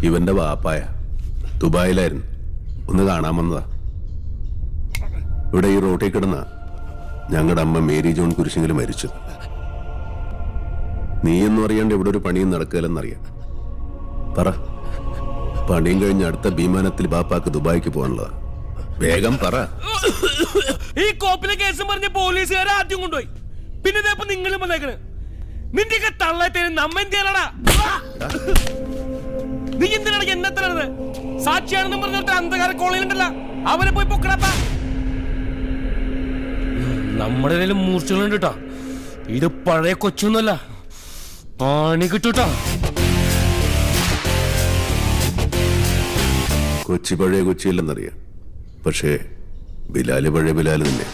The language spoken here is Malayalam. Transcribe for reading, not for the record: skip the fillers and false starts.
ഇവന്റെ വാപ്പായ ദുബായിലായിരുന്നു. ഒന്ന് കാണാൻ വന്നതാ. ഇവിടെ ഈ റോട്ടിൽ കിടന്ന ഞങ്ങളുടെ അമ്മ മേരി ജോൺ കുരിശിങ്കിൽ മരിച്ചു. നീയൊന്നും അറിയാണ്ട് ഇവിടെ ഒരു പണിയും നടക്കുകയില്ലെന്നറിയാം. പറ, പണിയും കഴിഞ്ഞ് അടുത്ത വിമാനത്തിൽ ബാപ്പാക്ക് ദുബായിക്ക് പോകാനുള്ളതാ. വേഗം പറ. ഈ കോപ്പിലെ കേസും പറഞ്ഞ് പോലീസുകാരെ ആദ്യം കൊണ്ടുപോയി. പിന്നെ ഇതേപ്പോ നിങ്ങളും വന്നേക്കണ്. നിന്റെയൊക്കെ തള്ളത്തേന് നമ്മ എന്തിനാടാ? നീ എന്തിനാണ് എന്നത്രത്? സാക്ഷിയാണെന്ന് പറഞ്ഞിട്ട് അന്ധകാര കോളേജിലുണ്ടല്ല, അവനെ പോയി പൊക്കടാപ്പാ. നമ്മുടെ കയ്യിലും മൂർച്ചകളുണ്ട് കേട്ടോ. ഇത് പഴയ കൊച്ചൊന്നുമല്ല, പണി കിട്ടൂട്ടോ. കൊച്ചി പഴയ കൊച്ചിയില്ലെന്നറിയാം, പക്ഷേ ബിലാല് പഴയ ബിലാല് തന്നെ.